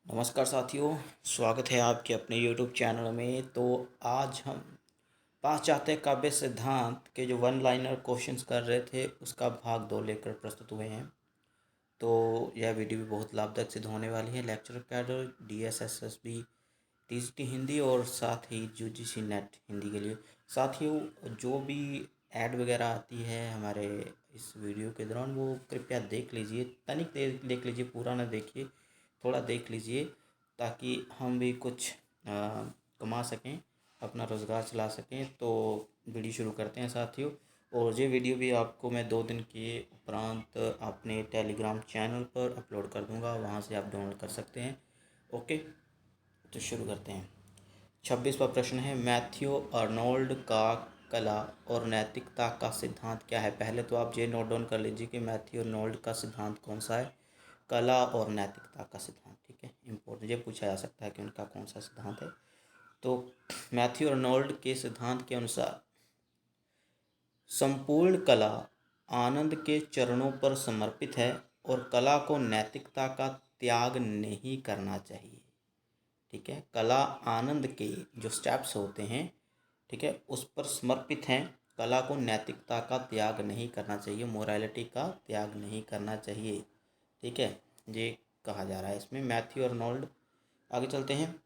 नमस्कार साथियों, स्वागत है आपके अपने YouTube चैनल में। तो आज हम पाश्चात्य काव्य सिद्धांत के जो वन लाइनर क्वेश्चंस कर रहे थे उसका भाग 2 लेकर प्रस्तुत हुए हैं। तो यह वीडियो भी बहुत लाभदायक सिद्ध होने वाली है। Lecture cadre DSSSB TGT Hindi और साथ ही UGC नेट हिंदी के लिए। साथियों, जो भी ऐड वगैरह आती है हमारे इस वीडियो के दौरान वो कृपया देख लीजिए, तनिक देख लीजिए, पूरा ना देखिए, थोड़ा देख लीजिए ताकि हम भी कुछ कमा सकें, अपना रोज़गार चला सकें। तो वीडियो शुरू करते हैं साथियों। और ये वीडियो भी आपको मैं 2 दिन के उपरांत अपने टेलीग्राम चैनल पर अपलोड कर दूंगा, वहाँ से आप डाउनलोड कर सकते हैं। ओके, तो शुरू करते हैं। 26वां प्रश्न है, मैथ्यू अर्नोल्ड का कला और नैतिकता का सिद्धांत क्या है। पहले तो आप ये नोट डाउन कर लीजिए कि मैथ्यू अर्नोल्ड का सिद्धांत कौन सा है, कला और नैतिकता का सिद्धांत। ठीक है, इम्पोर्टेंट, ये पूछा जा सकता है कि उनका कौन सा सिद्धांत है। तो मैथ्यू अर्नोल्ड के सिद्धांत के अनुसार संपूर्ण कला आनंद के चरणों पर समर्पित है और कला को नैतिकता का त्याग नहीं करना चाहिए। ठीक है, कला आनंद के जो स्टेप्स होते हैं, ठीक है, उस पर समर्पित हैं। कला को नैतिकता का त्याग नहीं करना चाहिए, मोरालिटी का त्याग नहीं करना चाहिए। ठीक है, ये कहा जा रहा है इसमें मैथ्यू अर्नोल्ड। आगे चलते हैं।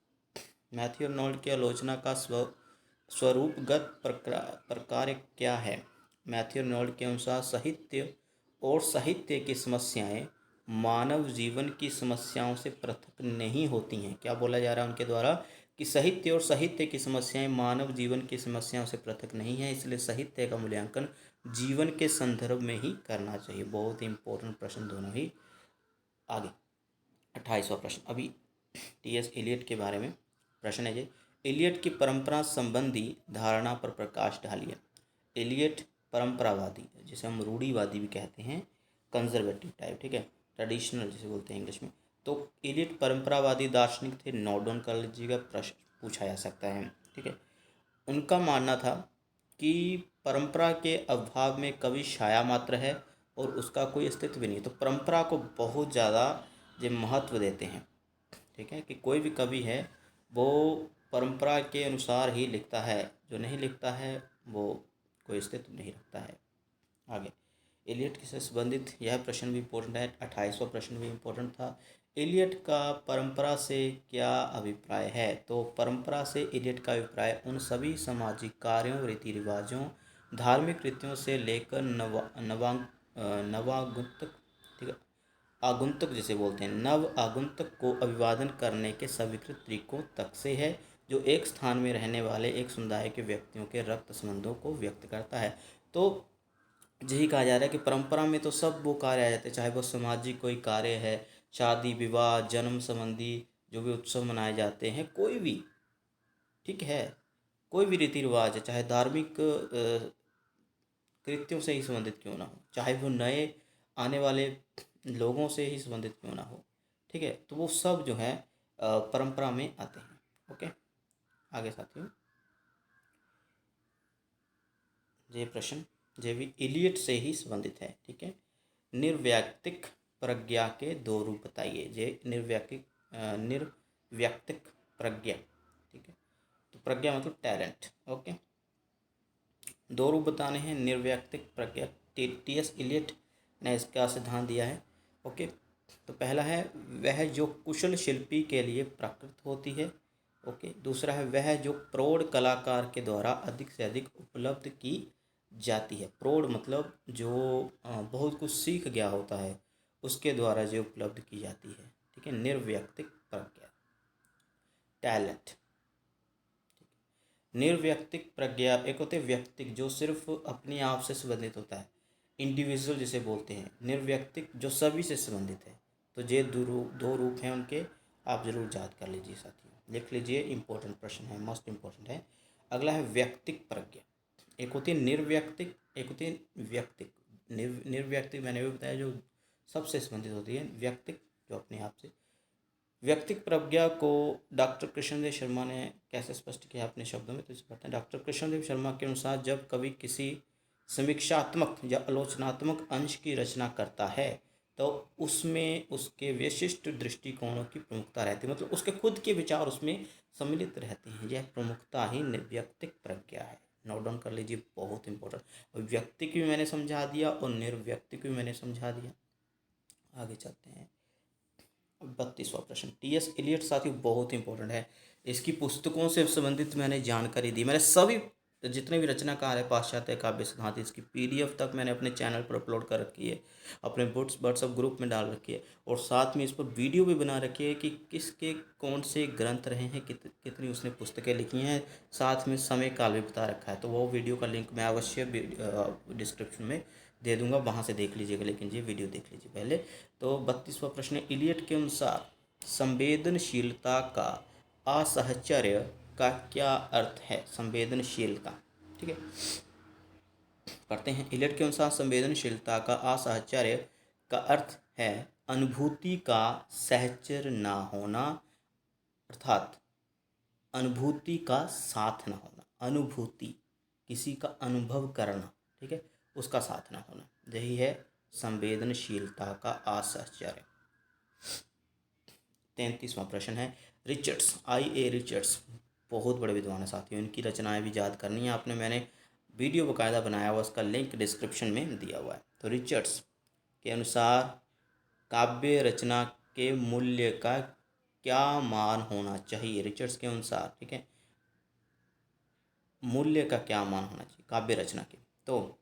मैथ्यू अर्नोल्ड की आलोचना का स्वरूपगत प्रकार क्या है। मैथ्यू अर्नोल्ड के अनुसार साहित्य और साहित्य की समस्याएं मानव जीवन की समस्याओं से पृथक नहीं होती हैं। क्या बोला जा रहा है उनके द्वारा कि साहित्य और साहित्य की समस्याएं मानव जीवन की समस्याओं से पृथक नहीं है, इसलिए साहित्य का मूल्यांकन जीवन के संदर्भ में ही करना चाहिए। बहुत ही इंपॉर्टेंट प्रश्न दोनों ही। आगे 28वां प्रश्न, अभी TS एलियट के बारे में प्रश्न है। ये एलियट की परंपरा संबंधी धारणा पर प्रकाश डालिए। एलियट परंपरावादी, जिसे हम रूढ़िवादी भी कहते हैं, कंजर्वेटिव टाइप, ठीक है, ट्रेडिशनल जिसे बोलते हैं इंग्लिश में। तो एलियट परंपरावादी दार्शनिक थे। नोट डाउन कर लीजिएगा, प्रश्न पूछा जा सकता है। ठीक है, उनका मानना था कि परंपरा के अभाव में कवि छाया मात्र है और उसका कोई अस्तित्व भी नहीं। तो परंपरा को बहुत ज़्यादा जो महत्व देते हैं। ठीक है, कि कोई भी कवि है वो परंपरा के अनुसार ही लिखता है, जो नहीं लिखता है वो कोई अस्तित्व नहीं रखता है। आगे एलियट से संबंधित यह प्रश्न भी इम्पोर्टेंट है। 28वां प्रश्न भी इम्पोर्टेंट था। एलियट का परंपरा से क्या अभिप्राय है। तो परंपरा से एलियट का अभिप्राय उन सभी सामाजिक कार्यों, रीति रिवाजों, धार्मिक कृत्यों से लेकर नवागंतुक, ठीक है, आगंतुक जिसे बोलते हैं, नव आगंतुक को अभिवादन करने के स्वीकृत तरीकों तक से है, जो एक स्थान में रहने वाले एक समुदाय के व्यक्तियों के रक्त संबंधों को व्यक्त करता है। तो यही कहा जा रहा है कि परंपरा में तो सब वो कार्य आ जाते हैं, चाहे वो सामाजिक कोई कार्य है, शादी विवाह, जन्म संबंधी जो भी उत्सव मनाए जाते हैं, कोई भी, ठीक है, कोई भी रीति रिवाज है, चाहे धार्मिक कृत्यों से ही संबंधित क्यों ना हो, चाहे वो नए आने वाले लोगों से ही संबंधित क्यों ना हो, ठीक है, तो वो सब जो है परंपरा में आते हैं। ओके, आगे साथियों, ये प्रश्न ये भी इलियट से ही संबंधित है। ठीक है, निर्व्यक्तिक प्रज्ञा के 2 रूप बताइए। ये निर्व्यक्तिक प्रज्ञा, ठीक है, तो प्रज्ञा मतलब टैलेंट। ओके, 2 रूप बताने हैं निर्व्यक्तिक प्रज्ञा। TS इलियट ने इसका सिद्धांत दिया है। ओके, तो पहला है वह जो कुशल शिल्पी के लिए प्राकृत होती है। ओके, दूसरा है वह जो प्रौढ़ कलाकार के द्वारा अधिक से अधिक उपलब्ध की जाती है। प्रौढ़ मतलब जो बहुत कुछ सीख गया होता है, उसके द्वारा जो उपलब्ध की जाती है। ठीक है, निर्व्यक्तिक प्रज्ञा, टैलेंट। निर्व्यक्तिक प्रज्ञा एक होते हैं व्यक्तिक, जो सिर्फ अपने आप से संबंधित होता है, इंडिविजुअल जिसे बोलते हैं। निर्व्यक्तिक जो सभी से संबंधित है। तो ये 2 रूप हैं उनके, आप जरूर याद कर लीजिए साथियों, लिख लीजिए, इंपॉर्टेंट प्रश्न है, मोस्ट इंपॉर्टेंट है। अगला है व्यक्तिक प्रज्ञा। एक होती है निर्व्यक्तिक, एक होती है व्यक्तिक। निर्व्यक्तिक मैंने भी बताया जो सबसे संबंधित होती है, व्यक्तिक जो अपने आप से। व्यक्तिक प्रज्ञा को डॉक्टर कृष्णदेव शर्मा ने कैसे स्पष्ट किया अपने शब्दों में, तो इसे पढ़ते हैं। डॉक्टर कृष्णदेव शर्मा के अनुसार जब कवि किसी समीक्षात्मक या आलोचनात्मक अंश की रचना करता है तो उसमें उसके विशिष्ट दृष्टिकोणों की प्रमुखता रहती है, मतलब उसके खुद के विचार उसमें सम्मिलित रहते हैं। यह प्रमुखता ही व्यक्तिक प्रज्ञा है। नोट डाउन कर लीजिए, बहुत इंपॉर्टेंट। व्यक्ति की भी मैंने समझा दिया और निर्व्यक्ति की भी मैंने समझा दिया। आगे चलते हैं। 32वां प्रश्न, टी.एस. एलियट साथियों बहुत इंपॉर्टेंट है। इसकी पुस्तकों से संबंधित मैंने जानकारी दी। मैंने सभी जितने भी रचनाकार है पाश्चात्य काव्य सिद्धांत, इसकी पीडीएफ तक मैंने अपने चैनल पर अपलोड कर रखी है, अपने व्हाट्सएप ग्रुप में डाल रखी है, और साथ में इस पर वीडियो भी बना रखी है कि किसके कौन से ग्रंथ रहे हैं, कितनी उसने पुस्तकें लिखी हैं, साथ में समय काल भी बता रखा है। तो वो वीडियो का लिंक मैं अवश्य डिस्क्रिप्शन में दे दूंगा, वहाँ से देख लीजिएगा, लेकिन ये वीडियो देख लीजिए पहले। तो 32वां प्रश्न, इलियट के अनुसार संवेदनशीलता का असहचर्य का क्या अर्थ है? संवेदनशीलता, ठीक है, पढ़ते हैं। इलियट के अनुसार संवेदनशीलता का असहचर्य का अर्थ है अनुभूति का सहचर ना होना, अर्थात अनुभूति का साथ ना होना। अनुभूति, किसी का अनुभव करना, ठीक है, उसका साथ ना होना, यही है संवेदनशीलता का असहचर्य। 33वां प्रश्न है, रिचर्ड्स, I.A. रिचर्ड्स बहुत बड़े विद्वान है साथियों, इनकी रचनाएं भी याद करनी है आपने। मैंने वीडियो बाकायदा बनाया हुआ, उसका लिंक डिस्क्रिप्शन में दिया हुआ है। तो रिचर्ड्स के अनुसार काव्य रचना के मूल्य का क्या मान होना चाहिए? रिचर्ड्स के अनुसार, ठीक है, मूल्य का क्या मान होना चाहिए काव्य रचना के? तो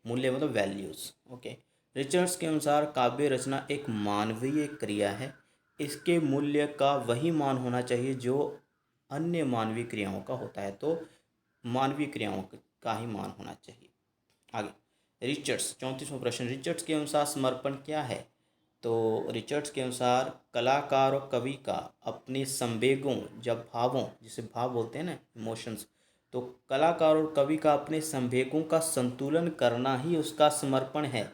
मूल्य मतलब वैल्यूज, ओके। रिचर्ड्स के अनुसार काव्य रचना एक मानवीय क्रिया है, इसके मूल्य का वही मान होना चाहिए जो अन्य मानवीय क्रियाओं का होता है। तो मानवीय क्रियाओं का ही मान होना चाहिए। आगे रिचर्ड्स, 34वां प्रश्न, रिचर्ड्स के अनुसार समर्पण क्या है? तो रिचर्ड्स के अनुसार कलाकार और कवि का अपने संवेगों, जब भावों, जिसे भाव बोलते हैं ना, इमोशंस, तो कलाकार और कवि का अपने संवेगों का संतुलन करना ही उसका समर्पण है।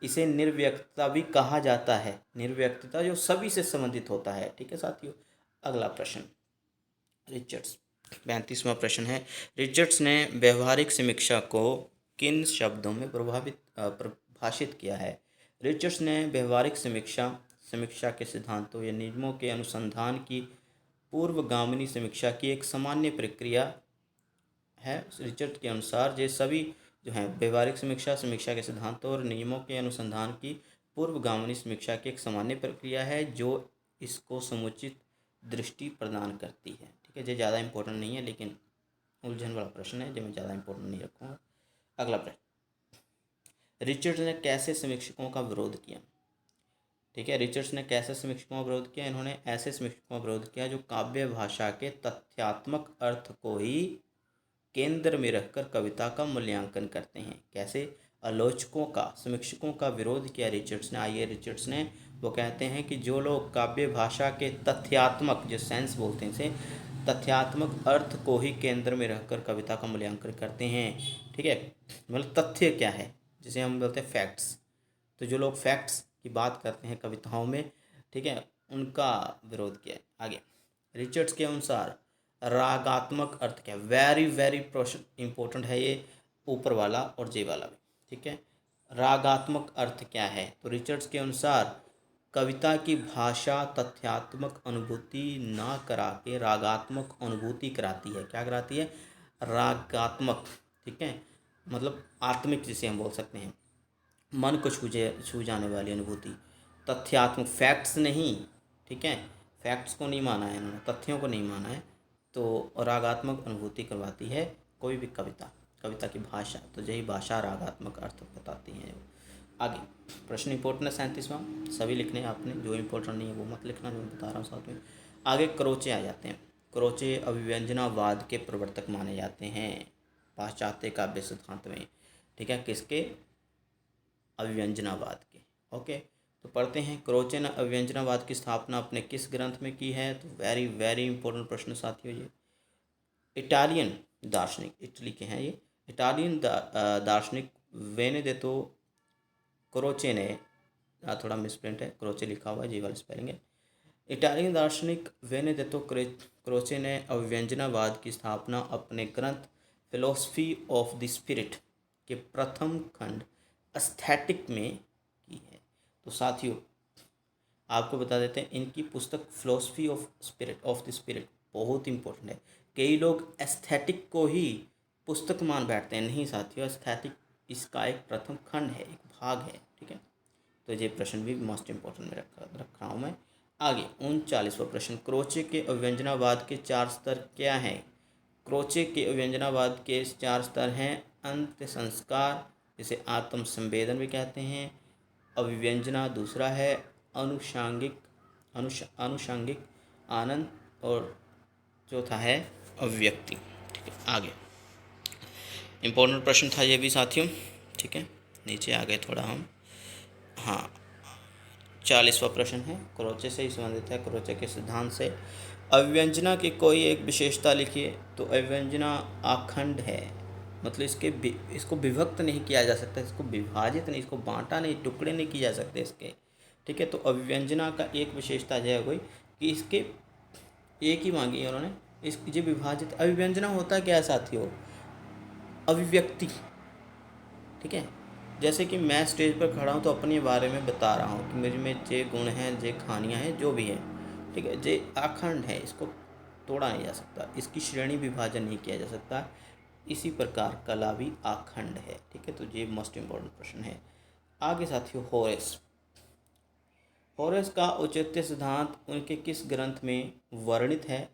इसे निर्व्यक्तता भी कहा जाता है। निर्व्यक्तता जो सभी से संबंधित होता है, ठीक है साथियों। अगला प्रश्न, रिचर्ड्स, 35वां प्रश्न है, रिचर्ड्स ने व्यवहारिक समीक्षा को किन शब्दों में परिभाषित किया है? रिचर्ड्स ने व्यवहारिक समीक्षा के सिद्धांतों या नियमों के अनुसंधान की पूर्वगामिनी समीक्षा की एक सामान्य प्रक्रिया है। रिचर्ड के अनुसार ये सभी जो हैं व्यवहारिक समीक्षा के सिद्धांतों और नियमों के अनुसंधान की पूर्वगामिनी समीक्षा की एक सामान्य प्रक्रिया है जो इसको समुचित दृष्टि प्रदान करती है, ठीक है। ये ज़्यादा इंपॉर्टेंट नहीं है, लेकिन उलझन वाला प्रश्न है जो मैं ज़्यादा इंपॉर्टेंट नहीं रखूँगा। अगला प्रश्न, रिचर्ड ने कैसे समीक्षकों का विरोध किया? ठीक है, रिचर्ड्स ने कैसे समीक्षकों का विरोध किया? इन्होंने ऐसे समीक्षकों का विरोध किया जो काव्य भाषा के तथ्यात्मक अर्थ को ही केंद्र में रखकर कविता का मूल्यांकन करते हैं। कैसे? आलोचकों का, समीक्षकों का विरोध किया रिचर्ड्स ने। आइए, रिचर्ड्स ने वो कहते हैं कि जो लोग काव्य भाषा के तथ्यात्मक, जो सेंस बोलते हैं इसे, तथ्यात्मक अर्थ को ही केंद्र में रखकर कविता का मूल्यांकन करते हैं, ठीक है, मतलब तथ्य क्या है, जिसे हम बोलते हैं फैक्ट्स। तो जो लोग फैक्ट्स की बात करते हैं कविताओं में, ठीक है, उनका विरोध किया है। आगे, रिचर्ड्स के अनुसार रागात्मक अर्थ क्या? वेरी वेरी इंपॉर्टेंट है ये, ऊपर वाला और जे वाला भी, ठीक है। रागात्मक अर्थ क्या है? तो रिचर्ड्स के अनुसार कविता की भाषा तथ्यात्मक अनुभूति ना करा के रागात्मक अनुभूति कराती है। क्या कराती है? रागात्मक, ठीक है, मतलब आत्मिक, जिसे हम बोल सकते हैं, मन को छू जाने वाली अनुभूति। तथ्यात्मक, फैक्ट्स नहीं, ठीक है, फैक्ट्स को नहीं माना है इन्होंने, तथ्यों को नहीं माना है। तो रागात्मक अनुभूति करवाती है कोई भी कविता की भाषा, तो यही भाषा रागात्मक अर्थ बताती है। आगे प्रश्न इंपॉर्टेंट है 37वां, सभी लिखने हैं आपने, जो इंपॉर्टेंट नहीं है वो मत लिखना, जो मैं बता रहा हूँ साथ में। आगे क्रोचे आ जाते हैं। क्रोचे अभिव्यंजनावाद के प्रवर्तक माने जाते हैं पाश्चात्य काव्य सिद्धांत में, ठीक है, किसके? अभिव्यंजनावाद के। ओके, तो पढ़ते हैं, क्रोचे ने अभिव्यंजनावाद की स्थापना अपने किस ग्रंथ में की है? तो वेरी वेरी इंपॉर्टेंट प्रश्न साथियों ये। इटालियन दार्शनिक, इटली के हैं ये, इटालियन दार्शनिक वेनेदेतो क्रोचे ने, थोड़ा मिसप्रिंट है, क्रोचे लिखा हुआ है, जी वाला स्पेलिंग है। इटालियन दार्शनिक वेनेदेतो क्रोचे ने अभिव्यंजनावाद की स्थापना अपने ग्रंथ फिलोसफी ऑफ द स्पिरिट के प्रथम खंड एस्थेटिक में की है। तो साथियों आपको बता देते हैं, इनकी पुस्तक फिलोसफी ऑफ द स्पिरिट बहुत इंपॉर्टेंट है। कई लोग एस्थेटिक को ही पुस्तक मान बैठते हैं, नहीं साथियों, एस्थेटिक इसका एक प्रथम खंड है, एक भाग है, ठीक है। तो ये प्रश्न भी मोस्ट इम्पोर्टेंट में रख रहा हूँ मैं। आगे 39वां प्रश्न, क्रोचे के अव्यंजनावाद के 4 स्तर क्या हैं? क्रोचे के अव्यंजनावाद के 4 स्तर हैं अंत्य संस्कार, जिसे आत्म संवेदन भी कहते हैं, अभिव्यंजना दूसरा है, अनुषांगिक आनंद, और चौथा है अभिव्यक्ति। ठीक है, आगे इम्पोर्टेंट प्रश्न था ये भी साथियों, ठीक है। नीचे आ गए थोड़ा हम। हाँ, 40वां प्रश्न है, क्रोचे से ही संबंधित है, क्रोचे के सिद्धांत से। अव्यंजना की कोई एक विशेषता लिखिए। तो अव्यंजना अखंड है, मतलब इसको विभक्त नहीं किया जा सकता, इसको विभाजित नहीं, इसको बांटा नहीं, टुकड़े नहीं किए जा सकते इसके, ठीक है। तो अव्यंजना का एक विशेषता यह हुई कि इसके एक ही मांगी है उन्होंने, इस ये विभाजित। अभिव्यंजना होता क्या है साथियों? अभिव्यक्ति, ठीक है। जैसे कि मैं स्टेज पर खड़ा हूँ तो अपने बारे में बता रहा हूँ कि मेरे में जे गुण हैं, जे खानियाँ हैं, जो भी है, ठीक है। जे अखंड है, इसको तोड़ा नहीं जा सकता, इसकी श्रेणी विभाजन नहीं किया जा सकता। इसी प्रकार कला भी अखंड है, ठीक है। तो ये मोस्ट इम्पोर्टेंट प्रश्न है। आगे साथियों, होरेस का औचित्य सिद्धांत उनके किस ग्रंथ में वर्णित है?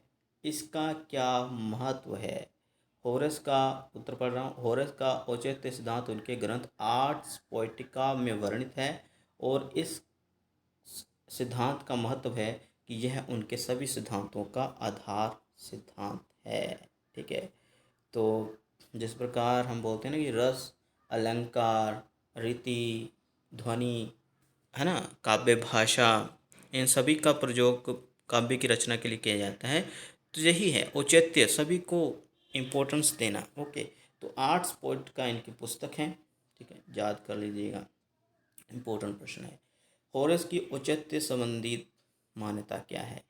इसका क्या महत्व है? होरेस का, उत्तर पढ़ रहा हूँ, होरेस का औचित्य सिद्धांत उनके ग्रंथ आर्ट्स पोएटिका में वर्णित है, और इस सिद्धांत का महत्व है कि यह उनके सभी सिद्धांतों का आधार सिद्धांत है, ठीक है। तो जिस प्रकार हम बोलते हैं ना कि रस, अलंकार, रीति, ध्वनि, है ना, काव्य भाषा, इन सभी का प्रयोग काव्य की रचना के लिए किया जाता है। तो यही है औचित्य, सभी को इम्पोर्टेंस देना, ओके। तो आर्ट्स पोइट का इनकी पुस्तक है, ठीक है, याद कर लीजिएगा, इम्पोर्टेंट प्रश्न है। होरेस की औचित्य संबंधित मान्यता क्या है?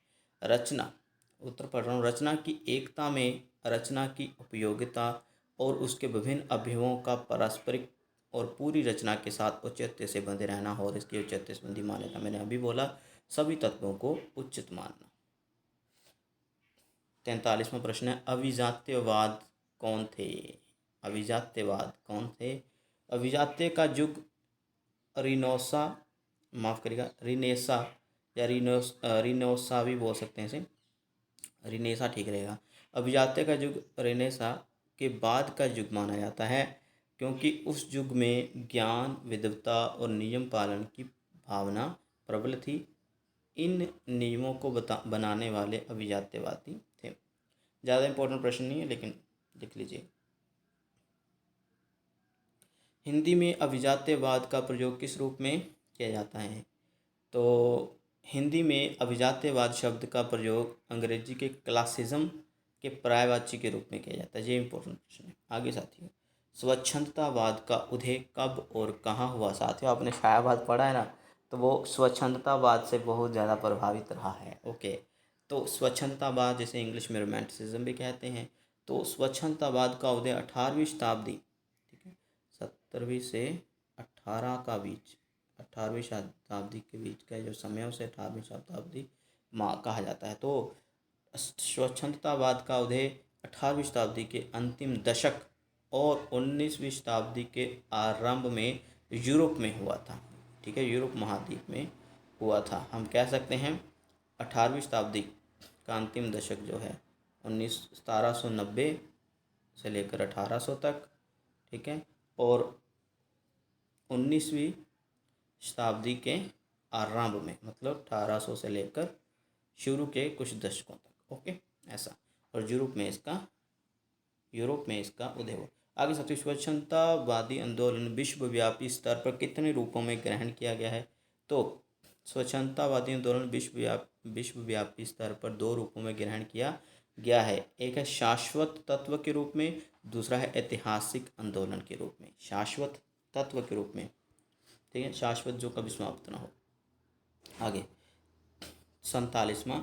रचना, उत्तर पढ़ रहा हूँ, रचना की एकता में रचना की उपयोगिता और उसके विभिन्न अवयवों का पारस्परिक और पूरी रचना के साथ औचित्य से बंधे रहना होरेस की औचित्य संबंधी मान्यता। मैंने अभी बोला, सभी तत्वों को उचित मानना। 43वां प्रश्न है, अभिजात्यवाद कौन थे? अभिजात्यवाद कौन थे? अभिजात्य का युग रिनोसा, माफ़ करिएगा, रिनेसा या रिनोसा भी बोल सकते हैं इसे, रिनेसा ठीक रहेगा। अभिजात्य का युग रिनेसा के बाद का युग माना जाता है, क्योंकि उस युग में ज्ञान, विद्वता और नियम पालन की भावना प्रबल थी। इन नियमों को बनाने वाले अभिजात्यवादी थे। ज़्यादा इंपॉर्टेंट प्रश्न नहीं है, लेकिन लिख लीजिए। हिंदी में अभिजात्यवाद का प्रयोग किस रूप में किया जाता है? तो हिंदी में अभिजात्यवाद शब्द का प्रयोग अंग्रेजी के क्लासिज्म के पर्यायवाची के रूप में किया जाता है। ये इंपॉर्टेंट प्रश्न है। आगे साथियों, स्वच्छंदतावाद का उदय कब और कहाँ हुआ? साथियों आपने छायावाद पढ़ा है ना, तो वो स्वच्छंदतावाद से बहुत ज़्यादा प्रभावित रहा है, ओके। तो स्वच्छंदतावाद, जिसे इंग्लिश में रोमांटिसिज्म भी कहते हैं, तो स्वच्छंदतावाद का उदय 18वीं शताब्दी, ठीक है, 17वीं से 18 का बीच, 18वीं शताब्दी के बीच का जो समय है उसे 18वीं शताब्दी कहा जाता है। तो स्वच्छंदतावाद का उदय 18वीं शताब्दी के अंतिम दशक और 19वीं शताब्दी के आरंभ में यूरोप में हुआ था, ठीक है, यूरोप महाद्वीप में हुआ था। हम कह सकते हैं 18वीं शताब्दी का अंतिम दशक जो है 1790 से लेकर 1800 तक, ठीक है, और 19वीं शताब्दी के आरंभ में, मतलब 1800 से लेकर शुरू के कुछ दशकों तक, ओके, ऐसा। और यूरोप में इसका उदय हुआ। आगे सबसे, स्वच्छंदतावादी आंदोलन विश्वव्यापी स्तर पर कितने रूपों में ग्रहण किया गया है? तो स्वच्छंदतावादी आंदोलन विश्वव्यापी स्तर पर 2 रूपों में ग्रहण किया गया है। एक है शाश्वत तत्व के रूप में, दूसरा है ऐतिहासिक आंदोलन के रूप में। शाश्वत तत्व के रूप में, ठीक है, शाश्वत जो कभी समाप्त ना हो। आगे 47वां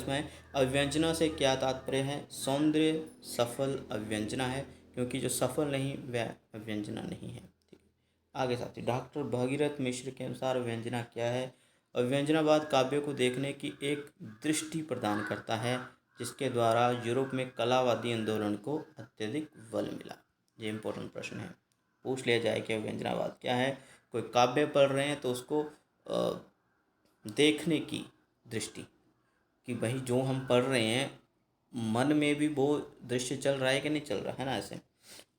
है, अव्यंजना से क्या तात्पर्य है? सौंदर्य सफल अव्यंजना है, क्योंकि जो सफल नहीं वह अव्यंजना नहीं है, ठीक है। आगे साथी, डॉक्टर भगीरथ मिश्र के अनुसार व्यंजना क्या है? और व्यंजनावाद काव्य को देखने की एक दृष्टि प्रदान करता है जिसके द्वारा यूरोप में कलावादी आंदोलन को अत्यधिक बल मिला। ये इंपॉर्टेंट प्रश्न है, पूछ लिया जाए कि व्यंजनावाद क्या है। कोई काव्य पढ़ रहे हैं तो उसको देखने की दृष्टि, कि भाई जो हम पढ़ रहे हैं मन में भी वो दृश्य चल रहा है कि नहीं चल रहा है ना। ऐसे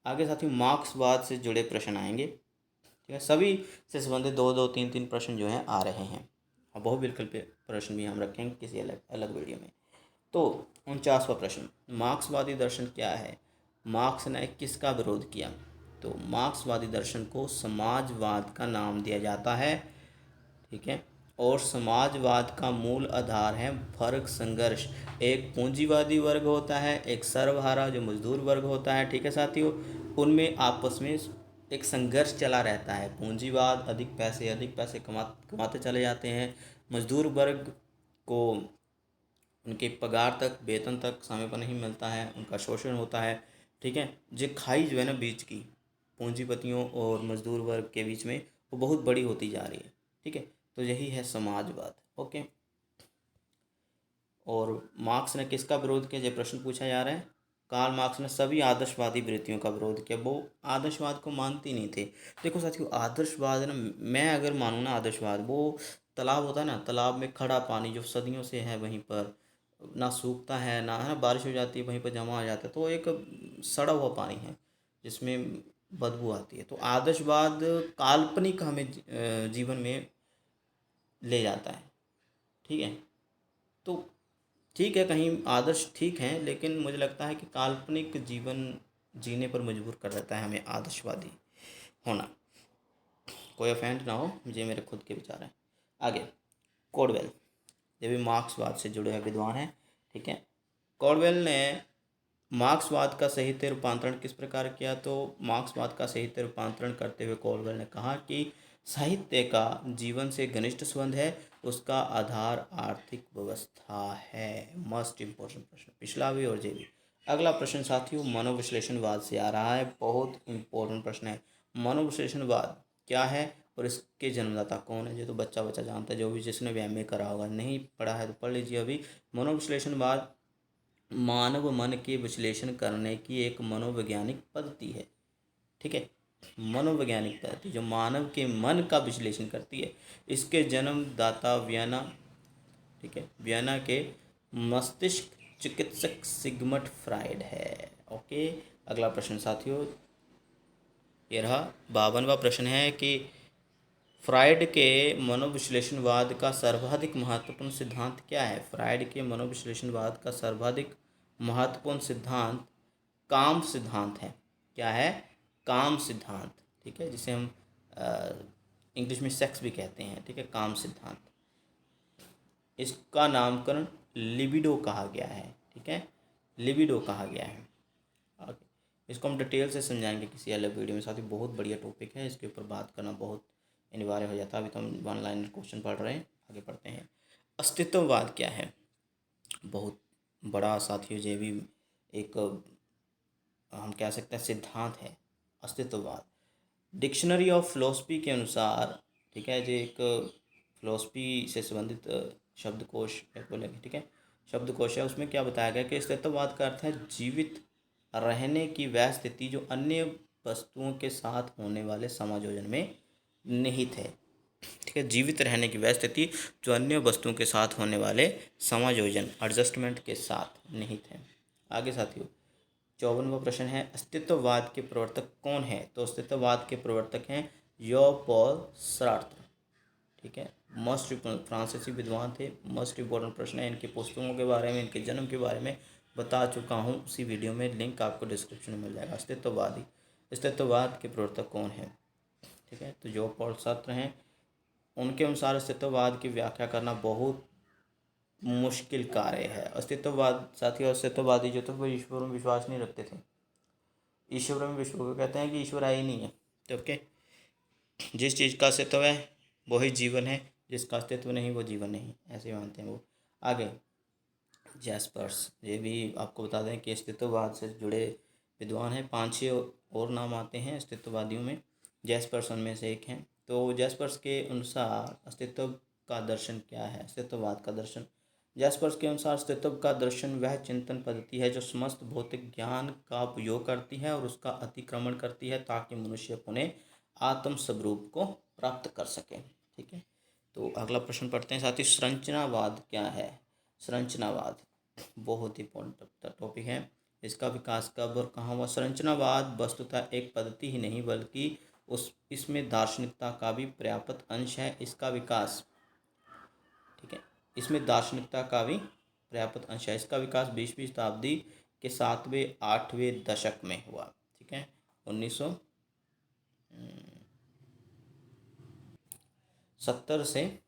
आगे साथी, मार्क्सवाद से जुड़े प्रश्न आएंगे। ठीक है, सभी से संबंधित दो दो तीन तीन प्रश्न जो हैं आ रहे हैं, और बहुविकल्प प्रश्न भी हम रखेंगे किसी अलग अलग वीडियो में। तो 49वां प्रश्न, मार्क्सवादी दर्शन क्या है? मार्क्स ने किसका विरोध किया? तो मार्क्सवादी दर्शन को समाजवाद का नाम दिया जाता है। ठीक है, और समाजवाद का मूल आधार है फर्क संघर्ष। एक पूंजीवादी वर्ग होता है, एक सर्वहारा जो मजदूर वर्ग होता है। ठीक है साथियों, उनमें आपस में एक संघर्ष चला रहता है। पूंजीवाद अधिक पैसे कमाते चले जाते हैं, मजदूर वर्ग को उनके पगार तक, वेतन तक समय पर नहीं मिलता है, उनका शोषण होता है। ठीक है, जो खाई जो है ना बीच की, पूंजीपतियों और मजदूर वर्ग के बीच में, वो बहुत बड़ी होती जा रही है। ठीक है, तो यही है समाजवाद। ओके, और मार्क्स ने किसका विरोध किया, ये प्रश्न पूछा जा रहा है। कार्ल मार्क्स ने सभी आदर्शवादी वृत्तियों का विरोध किया। वो आदर्शवाद को मानते ही नहीं थे। देखो साथियों, आदर्शवाद ना, मैं अगर मानूँ ना आदर्शवाद, वो तालाब होता है ना, तालाब में खड़ा पानी जो सदियों से है वहीं पर, ना सूखता है ना, है ना, बारिश हो जाती है वहीं पर जमा हो जाता है, तो एक सड़ा हुआ पानी है जिसमें बदबू आती है। तो आदर्शवाद काल्पनिक हमें जीवन में ले जाता है। ठीक है, तो ठीक है, कहीं आदर्श ठीक हैं, लेकिन मुझे लगता है कि काल्पनिक जीवन जीने पर मजबूर कर देता है हमें आदर्शवादी होना। कोई ऑफेंड ना हो, मुझे मेरे खुद के विचार हैं। आगे, कॉडवेल, ये भी मार्क्सवाद से जुड़े हुए विद्वान हैं। ठीक है, कॉडवेल ने मार्क्सवाद का साहित्य रूपांतरण किस प्रकार किया? तो मार्क्सवाद का साहित्य रूपांतरण करते हुए कॉडवेल ने कहा कि साहित्य का जीवन से घनिष्ठ संबंध है, उसका आधार आर्थिक व्यवस्था है। मोस्ट इम्पोर्टेंट प्रश्न, पिछला भी और ये भी। अगला प्रश्न साथियों मनोविश्लेषणवाद से आ रहा है, बहुत इम्पोर्टेंट प्रश्न है। मनोविश्लेषणवाद क्या है और इसके जन्मदाता कौन है? ये तो बच्चा बच्चा जानता है, जो भी जिसने भी एमए करा होगा। नहीं पढ़ा है तो पढ़ लीजिए अभी। मनोविश्लेषणवाद मानव मन के विश्लेषण करने की एक मनोवैज्ञानिक पद्धति है। ठीक है, मनोवैज्ञानिक पद्धति जो मानव के मन का विश्लेषण करती है। इसके जन्मदाता वियना, ठीक है, वियना के मस्तिष्क चिकित्सक सिगमंड फ्राइड है। ओके, अगला प्रश्न साथियों ये रहा 52वां प्रश्न है कि फ्राइड के मनोविश्लेषणवाद का सर्वाधिक महत्वपूर्ण सिद्धांत क्या है? फ्राइड के मनोविश्लेषणवाद का सर्वाधिक महत्वपूर्ण सिद्धांत काम सिद्धांत है। क्या है? काम सिद्धांत। ठीक है, जिसे हम इंग्लिश में सेक्स भी कहते हैं। ठीक है, काम सिद्धांत, इसका नामकरण लिबिडो कहा गया है। ठीक है, लिबिडो कहा गया है। आगे इसको हम डिटेल से समझाएंगे किसी अलग वीडियो में। साथ ही बहुत बढ़िया टॉपिक है, इसके ऊपर बात करना बहुत अनिवार्य हो जाता है। अभी तो हम वन लाइनर क्वेश्चन पढ़ रहे हैं, आगे पढ़ते हैं। अस्तित्ववाद क्या है? बहुत बड़ा साथियों ये भी एक हम कह सकते हैं सिद्धांत है अस्तित्ववाद। डिक्शनरी ऑफ फिलोसफी के अनुसार, ठीक है, जो एक फिलोसफी से संबंधित शब्दकोश बोलेंगे। ठीक है, शब्दकोश है, उसमें क्या बताया गया कि अस्तित्ववाद का अर्थ है जीवित रहने की वह स्थिति जो अन्य वस्तुओं के साथ होने वाले समायोजन में निहित है। ठीक है, जीवित रहने की वह स्थिति जो अन्य वस्तुओं के साथ होने वाले समायोजन एडजस्टमेंट के साथ निहित है। आगे साथियों 54वां प्रश्न है अस्तित्ववाद के प्रवर्तक कौन है? तो अस्तित्ववाद के प्रवर्तक हैं यो पॉल सार्त्र। ठीक है, मोस्ट फ्रांसीसी विद्वान थे। मोस्ट इम्पोर्टेंट प्रश्न है, इनकी पुस्तकों के बारे में, इनके जन्म के बारे में बता चुका हूँ उसी वीडियो में, लिंक आपको डिस्क्रिप्शन में मिल जाएगा। अस्तित्ववाद के प्रवर्तक कौन है? ठीक है, तो जो पॉल सार्त्र हैं, उनके अनुसार अस्तित्ववाद की व्याख्या करना बहुत मुश्किल कार्य है। अस्तित्ववाद साथियों, अस्तित्ववादी जो थे वो ईश्वर में विश्वास नहीं रखते थे। ईश्वर में विश्वास को कहते हैं कि ईश्वर है ही नहीं है। तो ओके, जिस चीज़ का अस्तित्व है वही जीवन है, जिसका अस्तित्व नहीं वो जीवन नहीं, ऐसे मानते हैं वो। आगे जैस्पर्स, ये भी आपको बता दें कि अस्तित्ववाद से जुड़े विद्वान हैं। 5-6 और नाम आते हैं अस्तित्ववादियों में। जैस्पर्स उनमें से एक हैं। तो जैस्पर्स के अनुसार अस्तित्व का दर्शन क्या है? अस्तित्ववाद का दर्शन। जैस्पर्स के अनुसार अस्तित्व का दर्शन वह चिंतन पद्धति है जो समस्त भौतिक ज्ञान का उपयोग करती है और उसका अतिक्रमण करती है ताकि मनुष्य अपने आत्म स्वरूप को प्राप्त कर सके। ठीक है, तो अगला प्रश्न पढ़ते हैं साथी। संरचनावाद क्या है? संरचनावाद बहुत ही इंपॉर्टेंट टॉपिक है। इसका विकास कब और कहाँ हुआ? संरचनावाद वस्तुतः एक पद्धति ही नहीं बल्कि इसमें दार्शनिकता का भी पर्याप्त अंश है। इसका विकास, ठीक है, इसमें दार्शनिकता का भी पर्याप्त अंश है। इसका विकास 20वीं शताब्दी के 7वें 8वें दशक में हुआ। ठीक है, 1970 से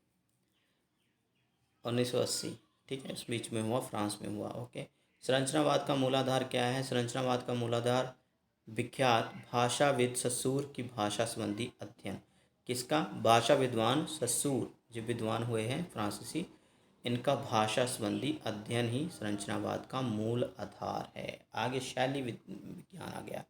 1980, ठीक है, इस बीच में हुआ, फ्रांस में हुआ। ओके, संरचनावाद का मूलाधार क्या है? संरचनावाद का मूलाधार विख्यात भाषाविद ससूर की भाषा संबंधी अध्ययन। किसका? भाषा विद्वान ससूर, जो विद्वान हुए हैं फ्रांसीसी, इनका भाषा संबंधी अध्ययन ही संरचनावाद का मूल आधार है। आगे शैली विज्ञान आ गया।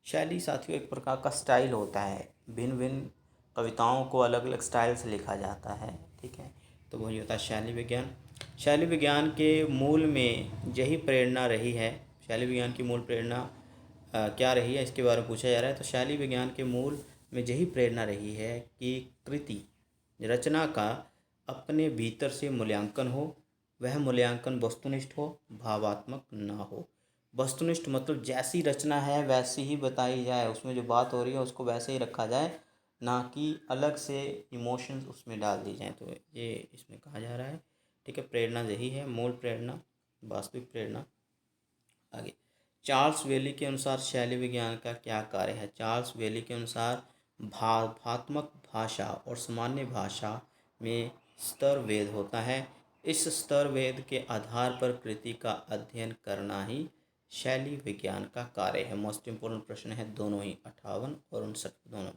शैली साथियों एक प्रकार का स्टाइल होता है। भिन्न भिन्न कविताओं को अलग अलग स्टाइल से लिखा जाता है। ठीक है, तो वही होता है शैली विज्ञान। शैली विज्ञान के मूल में यही प्रेरणा रही है। शैली विज्ञान की मूल प्रेरणा क्या रही है, इसके बारे में पूछा जा रहा है। तो शैली विज्ञान के मूल में यही प्रेरणा रही है कि कृति रचना का अपने भीतर से मूल्यांकन हो, वह मूल्यांकन वस्तुनिष्ठ हो, भावात्मक न हो। वस्तुनिष्ठ मतलब जैसी रचना है वैसी ही बताई जाए, उसमें जो बात हो रही है उसको वैसे ही रखा जाए, ना कि अलग से इमोशंस उसमें डाल दी जाए। तो ये इसमें कहा जा रहा है। ठीक है, प्रेरणा यही है, मूल प्रेरणा, वास्तविक प्रेरणा। आगे, चार्ल्स वेली के अनुसार शैली विज्ञान का क्या कार्य है? चार्ल्स वेली के अनुसार भावात्मक भाषा और सामान्य भाषा में स्तर वेद होता है। इस स्तर वेद के आधार पर कृति का अध्ययन करना ही शैली विज्ञान का कार्य है। मोस्ट इम्पोर्टेंट प्रश्न है दोनों ही, 58 और 59 दोनों।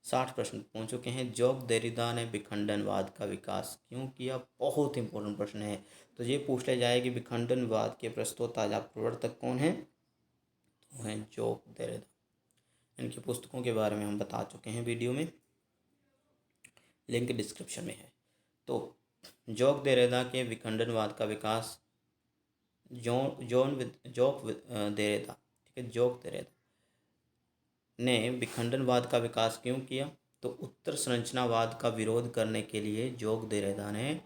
60 प्रश्न पहुंच चुके हैं। जॉक देरिदा ने विखंडनवाद का विकास क्यों किया? बहुत इंपॉर्टेंट प्रश्न है। तो ये पूछ लिया जाए कि विखंडनवाद के प्रस्तोता प्रवर्तक कौन हैं? तो हैं जॉक देरिदा। इनकी पुस्तकों के बारे में हम बता चुके हैं वीडियो में, लिंक डिस्क्रिप्शन में है। तो जॉक देरिदा के विखंडनवाद का विकास जॉक देरिदा, ठीक है, जॉक देरिदा ने विखंडनवाद का विकास क्यों किया? तो उत्तर संरचनावाद का विरोध करने के लिए जॉक देरिदा ने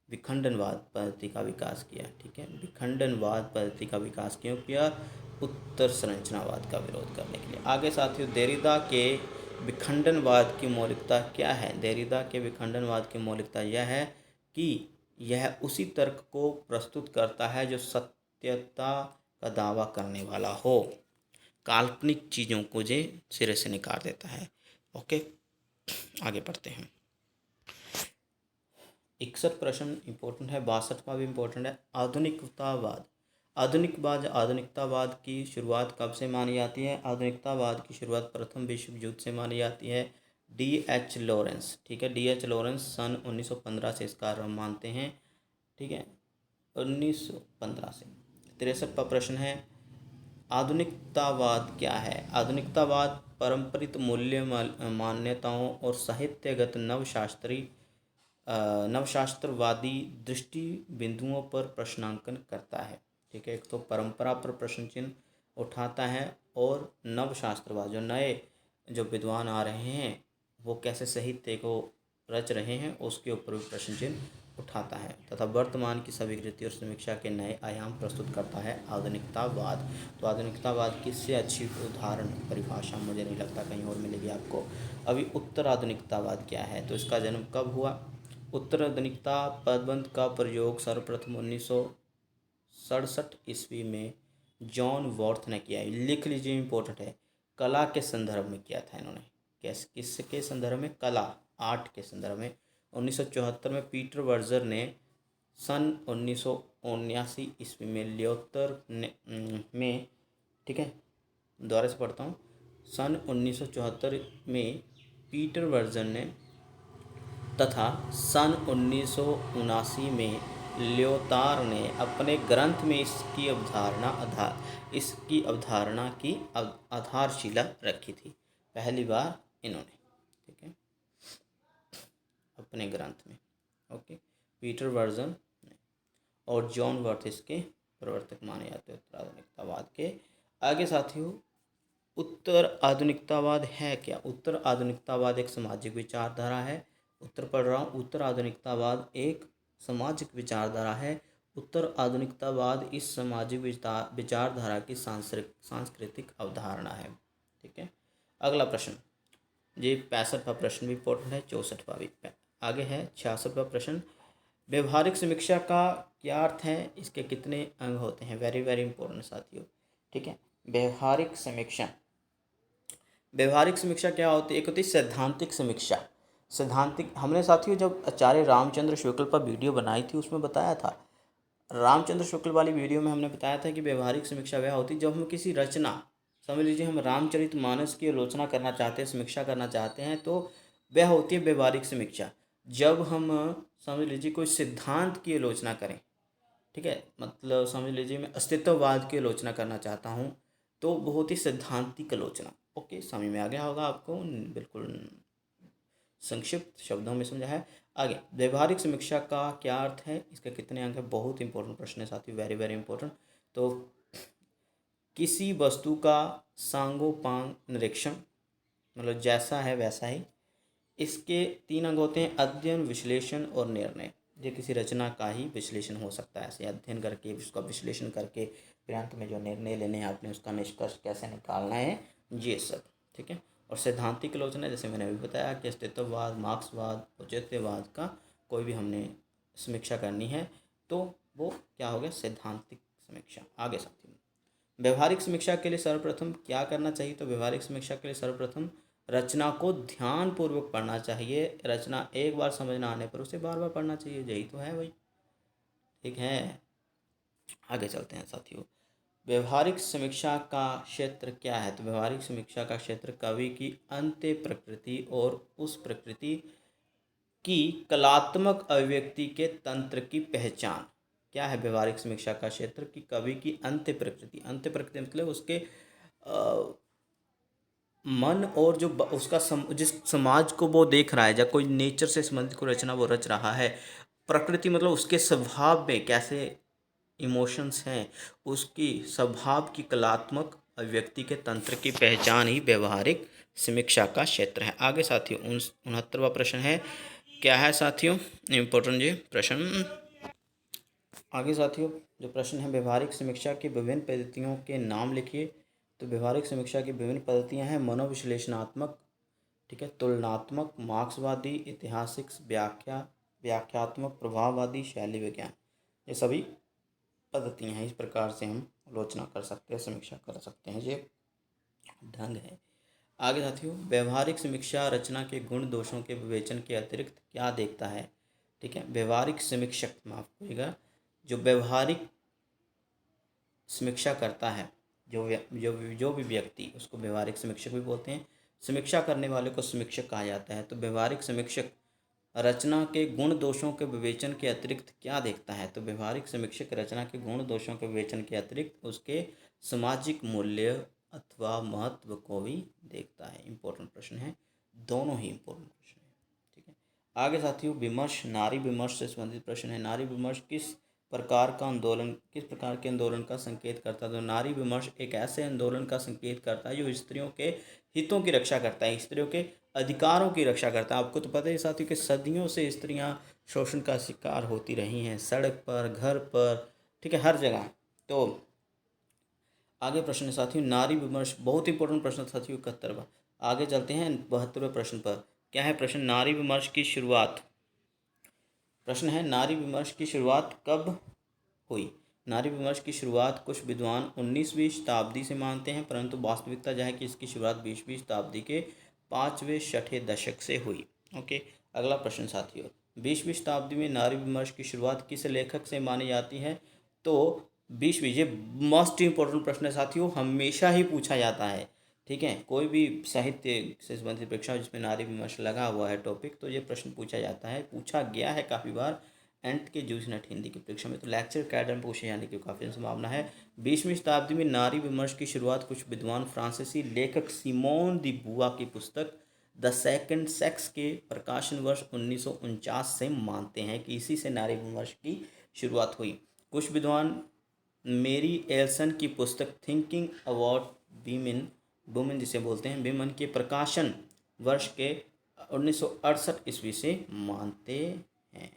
विखंडनवाद पद्धति का विकास किया। ठीक है, विखंडनवाद पद्धति का विकास क्यों किया? उत्तर संरचनावाद का विरोध करने के लिए। आगे साथियों, देरिदा के विखंडनवाद की मौलिकता क्या है? देरिदा के विखंडनवाद की मौलिकता यह है कि यह उसी तर्क को प्रस्तुत करता है जो सत्यता का दावा करने वाला हो, काल्पनिक चीज़ों को जे सिरे से निकाल देता है। ओके, आगे पढ़ते हैं। 61 प्रश्न इंपॉर्टेंट है, 62वां भी इंपॉर्टेंट है। आधुनिकतावाद। आधुनिकतावाद की शुरुआत कब से मानी जाती है? आधुनिकतावाद की शुरुआत प्रथम विश्व युद्ध से मानी जाती है। D.H. लॉरेंस, ठीक है, D.H. लॉरेंस सन 1915 से इसका आरंभ मानते हैं। ठीक है, 1915 से। 63वां प्रश्न है, आधुनिकतावाद क्या है? आधुनिकतावाद पारंपरिक मूल्य मान्यताओं और साहित्यगत नवशास्त्रवादी दृष्टि बिंदुओं पर प्रश्नांकन करता है। ठीक है, एक तो परंपरा पर प्रश्न चिन्ह उठाता है और नवशास्त्रवाद, जो नए जो विद्वान आ रहे हैं वो कैसे साहित्य को रच रहे हैं उसके ऊपर भी प्रश्न चिन्ह उठाता है, तथा वर्तमान की स्वीकृति और समीक्षा के नए आयाम प्रस्तुत करता है आधुनिकतावाद। तो आधुनिकतावाद की इससे अच्छी उदाहरण परिभाषा मुझे नहीं लगता कहीं और मिलेगी आपको। अभी उत्तर आधुनिकतावाद क्या है? तो इसका जन्म कब हुआ? उत्तर आधुनिकता पदबंध का प्रयोग सर्वप्रथम 1967 ईस्वी में जॉन वॉर्थ ने किया। लिख लीजिए, इम्पोर्टेंट है, कला के संदर्भ में किया था इन्होंने। किसके संदर्भ में? कला, आर्ट के संदर्भ में। 1974 में पीटर वर्जर ने सन 1979 ईस्वी में लियोतर में, ठीक है, दोबारा से पढ़ता हूँ, सन 1974 में पीटर वर्जर ने तथा सन 1979 में लियोतार ने अपने ग्रंथ में इसकी अवधारणा की आधारशिला रखी थी। पहली बार इन्होंने, ठीक है, अपने ग्रंथ में। ओके, पीटर वर्जन और जॉन वर्थ इसके प्रवर्तक माने जाते हैं उत्तर आधुनिकतावाद के। आगे साथियों, उत्तर आधुनिकतावाद है क्या? उत्तर आधुनिकतावाद एक सामाजिक विचारधारा है। उत्तर पढ़ रहा हूँ, उत्तर आधुनिकतावाद एक सामाजिक विचारधारा है। उत्तर आधुनिकतावाद इस सामाजिक विचारधारा की सांस्कृतिक अवधारणा है, ठीक है। अगला प्रश्न, ये 65वां प्रश्न भी इंपॉर्टेंट है, 64वां भी। आगे है 66वां प्रश्न, व्यवहारिक समीक्षा का क्या अर्थ है, इसके कितने अंग होते हैं? वेरी वेरी इंपॉर्टेंट साथियों, ठीक है। व्यवहारिक समीक्षा, व्यवहारिक समीक्षा क्या होती है? एक होती है सैद्धांतिक समीक्षा। सैद्धांतिक, हमने साथियों जब आचार्य रामचंद्र शुक्ल पर वीडियो बनाई थी उसमें बताया था, रामचंद्र शुक्ल वाली वीडियो में हमने बताया था कि व्यवहारिक समीक्षा वह होती है जब हम किसी रचना, समझ लीजिए हम रामचरितमानस की आलोचना करना चाहते हैं, समीक्षा करना चाहते हैं, तो वह होती है व्यवहारिक समीक्षा। जब हम समझ लीजिए कोई सिद्धांत की आलोचना करें, ठीक है, मतलब समझ लीजिए मैं अस्तित्ववाद की आलोचना करना चाहता हूँ, तो बहुत ही सैद्धांतिक आलोचना। ओके, समझ में आ गया होगा आपको, बिल्कुल संक्षिप्त शब्दों में समझा है। आगे, व्यवहारिक समीक्षा का क्या अर्थ है, इसके कितने अंक है? बहुत इंपॉर्टेंट प्रश्न है साथी, वेरी वेरी इंपॉर्टेंट। तो किसी वस्तु का सांगोपांग निरीक्षण, मतलब जैसा है वैसा ही। इसके 3 अंग होते हैं, अध्ययन, विश्लेषण और निर्णय। ये किसी रचना का ही विश्लेषण हो सकता है, ऐसे अध्ययन करके उसका विश्लेषण करके फिर अंत में जो निर्णय लेने हैं आपने, उसका निष्कर्ष कैसे निकालना है, ये सब, ठीक है। और सैद्धांतिक आलोचना, जैसे मैंने अभी बताया कि अस्तित्ववाद, मार्क्सवाद, औचित्यवाद का कोई भी हमने समीक्षा करनी है तो वो क्या हो गया, सैद्धांतिक समीक्षा। आगे साथियों, व्यवहारिक समीक्षा के लिए सर्वप्रथम क्या करना चाहिए? तो व्यवहारिक समीक्षा के लिए सर्वप्रथम रचना को ध्यानपूर्वक पढ़ना चाहिए। रचना एक बार समझ ना आने पर उसे बार बार पढ़ना चाहिए, यही तो है भाई, ठीक है। आगे चलते हैं साथियों, व्यवहारिक समीक्षा का क्षेत्र क्या है? तो व्यवहारिक समीक्षा का क्षेत्र कवि की अंत्य प्रकृति और उस प्रकृति की कलात्मक अभिव्यक्ति के तंत्र की पहचान। क्या है व्यवहारिक समीक्षा का क्षेत्र? कि कवि की अंत्य प्रकृति, अंत्य प्रकृति मतलब उसके मन और जो उसका जिस समाज को वो देख रहा है, जब कोई नेचर से संबंधित कोई रचना वो रच रहा है, प्रकृति मतलब उसके स्वभाव में कैसे इमोशंस हैं, उसकी स्वभाव की कलात्मक अभिव्यक्ति के तंत्र की पहचान ही व्यवहारिक समीक्षा का क्षेत्र है। आगे साथियों 69वां प्रश्न है, क्या है साथियों इम्पोर्टेंट ये प्रश्न। आगे साथियों जो प्रश्न है, व्यवहारिक समीक्षा की विभिन्न पद्धतियों के नाम लिखिए। तो व्यवहारिक समीक्षा की विभिन्न पद्धतियां हैं, मनोविश्लेषणात्मक, ठीक है, तुलनात्मक, मार्क्सवादी, ऐतिहासिक, व्याख्यात्मक, प्रभाववादी, शैली विज्ञान। ये सभी पद्धतियां हैं, इस प्रकार से हम आलोचना कर सकते हैं, समीक्षा कर सकते हैं, ये ढंग है। आगे साथियों, व्यवहारिक समीक्षा रचना के गुण दोषों के विवेचन के अतिरिक्त क्या देखता है? ठीक है, व्यवहारिक समीक्षक, माफ करिएगा, जो व्यवहारिक समीक्षा करता है, जो भी व्यक्ति, उसको व्यवहारिक समीक्षक भी बोलते हैं। समीक्षा करने वाले को समीक्षक कहा जाता है। तो व्यवहारिक समीक्षक रचना के गुण दोषों के विवेचन के अतिरिक्त क्या देखता है? तो व्यवहारिक समीक्षक रचना के गुण दोषों के विवेचन के अतिरिक्त उसके सामाजिक मूल्य अथवा महत्व को भी देखता है। इंपॉर्टेंट प्रश्न है, दोनों ही इंपॉर्टेंट प्रश्न है, ठीक है। आगे साथियों, विमर्श, नारी विमर्श से संबंधित प्रश्न है। नारी विमर्श किस प्रकार के आंदोलन का संकेत करता है? तो नारी विमर्श एक ऐसे आंदोलन का संकेत करता है जो स्त्रियों के हितों की रक्षा करता है, स्त्रियों के अधिकारों की रक्षा करता है। आपको तो पता ही साथियों कि सदियों से स्त्रियां शोषण का शिकार होती रही हैं, सड़क पर, घर पर, ठीक है, हर जगह। तो आगे प्रश्न है साथियों, नारी विमर्श, बहुत इंपॉर्टेंट प्रश्न साथियों 71वां। आगे चलते हैं 72वें प्रश्न पर। क्या है प्रश्न, नारी विमर्श की शुरुआत। प्रश्न है, नारी विमर्श की शुरुआत कब हुई? नारी विमर्श की शुरुआत कुछ विद्वान 19वीं शताब्दी से मानते हैं, परंतु वास्तविकता यह है कि इसकी शुरुआत 20वीं शताब्दी के 5वें-6ठे दशक से हुई। ओके, अगला प्रश्न साथियों, 20वीं शताब्दी में नारी विमर्श की शुरुआत किस लेखक से मानी जाती है? तो 20वीं, ये मोस्ट इंपॉर्टेंट प्रश्न है साथियों, हमेशा ही पूछा जाता है, ठीक है। कोई भी साहित्य से संबंधित परीक्षा जिसमें नारी विमर्श लगा हुआ है टॉपिक, तो ये प्रश्न पूछा जाता है, पूछा गया है काफ़ी बार। एंट के जूझनट हिंदी की परीक्षा में तो लेक्चर कैडर में पूछे जाने की काफ़ी संभावना है। 20वीं शताब्दी में नारी विमर्श की शुरुआत कुछ विद्वान फ्रांसीसी लेखक सिमोन दी बुआ की पुस्तक द सेकंड सेक्स के प्रकाशन वर्ष 1949 से मानते हैं कि इसी से नारी विमर्श की शुरुआत हुई। कुछ विद्वान मेरी एल्सन की पुस्तक थिंकिंग अबाउट वीमेन वुमेन जिसे बोलते हैं विमन के प्रकाशन वर्ष के 1968 ईस्वी से मानते हैं।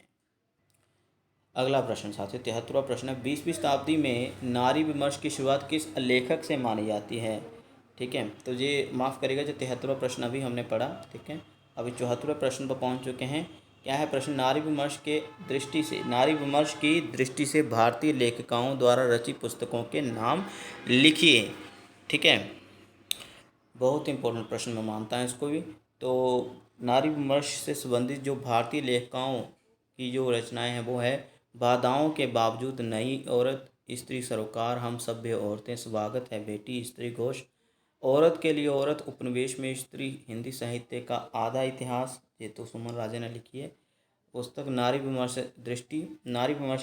अगला प्रश्न साथियों 73वां प्रश्न है 20वीं शताब्दी में नारी विमर्श की शुरुआत किस लेखक से मानी जाती है। ठीक है, तो ये माफ़ करेगा जो 73वां प्रश्न अभी हमने पढ़ा। ठीक है, अभी 74वें प्रश्न पर पहुंच चुके हैं। क्या है प्रश्न, नारी विमर्श की दृष्टि से भारतीय लेखिकाओं द्वारा रचित पुस्तकों के नाम लिखिए। ठीक है, बहुत इंपॉर्टेंट प्रश्न मैं मानता हूँ इसको भी। तो नारी विमर्श से संबंधित जो भारतीय लेखिकाओं की जो रचनाएं हैं वो है बाधाओं के बावजूद, नई औरत, स्त्री सरोकार, हम सभ्य औरतें, स्वागत है बेटी, स्त्री घोष, औरत के लिए औरत, उपनिवेश में स्त्री, हिंदी साहित्य का आधा इतिहास, ये तो सुमन राजे ने लिखी है। पुस्तक नारी विमर्श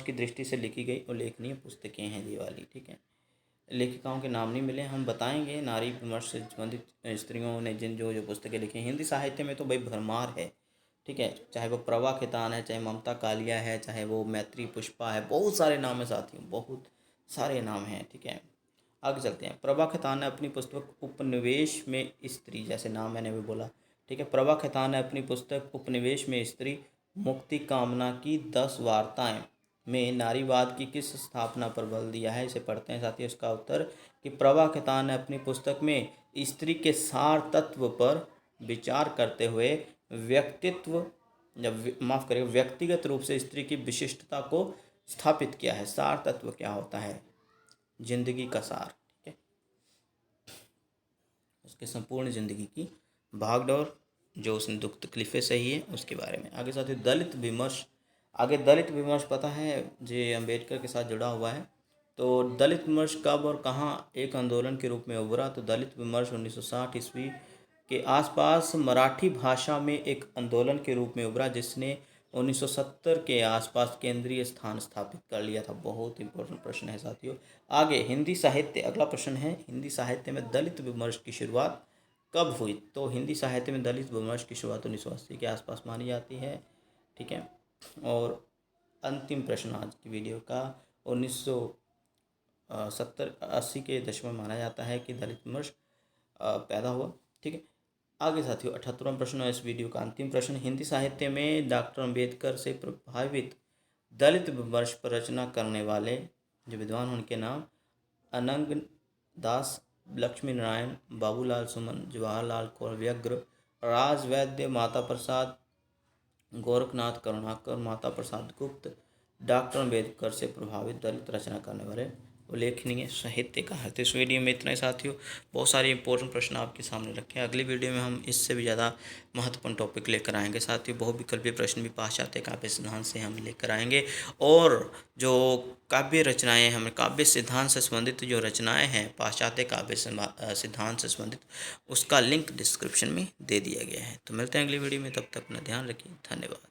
की दृष्टि से लिखी गई उल्लेखनीय पुस्तकें हैं ये वाली। ठीक है, लेखिकाओं के नाम नहीं मिले, हम बताएंगे नारी विमर्श से संबंधित स्त्रियों ने जिन जो जो पुस्तकें लिखी हैं। हिंदी साहित्य में तो भाई भरमार है। ठीक है, चाहे वो प्रभा खेतान है, चाहे ममता कालिया है, चाहे वो मैत्री पुष्पा है, बहुत सारे नाम है साथियों, बहुत सारे नाम हैं। ठीक है, आगे चलते हैं। प्रभा खेतान ने अपनी पुस्तक उपनिवेश में स्त्री, जैसे नाम मैंने भी बोला। ठीक है, प्रभा खेतान ने अपनी पुस्तक उपनिवेश में स्त्री मुक्ति कामना की 10 वार्ताएं में नारीवाद की किस स्थापना पर बल दिया है, इसे पढ़ते हैं साथियों। इसका उत्तर कि प्रभा खेतान ने अपनी पुस्तक में स्त्री के सार तत्व पर विचार करते हुए व्यक्तिगत रूप से स्त्री की विशिष्टता को स्थापित किया है। सार तत्व क्या होता है, जिंदगी का सार। ठीक है, उसके संपूर्ण जिंदगी की भागदौड़ जो उसने दुख तकलीफें सही है उसके बारे में। आगे साथियों दलित विमर्श पता है जे अम्बेडकर के साथ जुड़ा हुआ है। तो दलित विमर्श कब और कहाँ एक आंदोलन के रूप में उभरा, तो दलित विमर्श 1960 ईस्वी के आसपास मराठी भाषा में एक आंदोलन के रूप में उभरा, जिसने 1970 के आसपास केंद्रीय स्थान स्थापित कर लिया था। बहुत इंपॉर्टेंट प्रश्न है साथियों। आगे हिंदी साहित्य, अगला प्रश्न है हिंदी साहित्य में दलित विमर्श की शुरुआत कब हुई। तो हिंदी साहित्य में दलित विमर्श की शुरुआत 1980 के आसपास मानी जाती है। ठीक है, और अंतिम प्रश्न आज की वीडियो का 1970-80 के दशक में माना जाता है कि दलित विमर्श पैदा हुआ। ठीक है, आगे साथियों 78वां प्रश्न है इस वीडियो का अंतिम प्रश्न। हिंदी साहित्य में डॉक्टर अम्बेडकर से प्रभावित दलित विमर्श पर रचना करने वाले जो विद्वान उनके नाम अनंग दास, लक्ष्मी नारायण, बाबूलाल सुमन, जवाहरलाल व्यग्र, राज वैद्य, माता प्रसाद, गोरखनाथ करुणाकर, माता प्रसाद गुप्त, डॉक्टर अम्बेडकर से प्रभावित दलित रचना करने वाले उल्लेखनीय साहित्यकार। तो इस वीडियो में इतना ही साथियों, बहुत सारे इंपॉर्टेंट प्रश्न आपके सामने रखे हैं। अगली वीडियो में हम इससे भी ज़्यादा महत्वपूर्ण टॉपिक लेकर आएंगे साथियों। बहुविकल्पीय प्रश्न भी पाश्चात्य काव्य सिद्धांत से हम लेकर आएंगे, और जो काव्य रचनाएं हमें काव्य सिद्धांत से संबंधित जो रचनाएं हैं पाश्चात्य काव्य सिद्धांत से संबंधित, उसका लिंक डिस्क्रिप्शन में दे दिया गया है। तो मिलते हैं अगली वीडियो में, तब तक अपना ध्यान रखिए। धन्यवाद।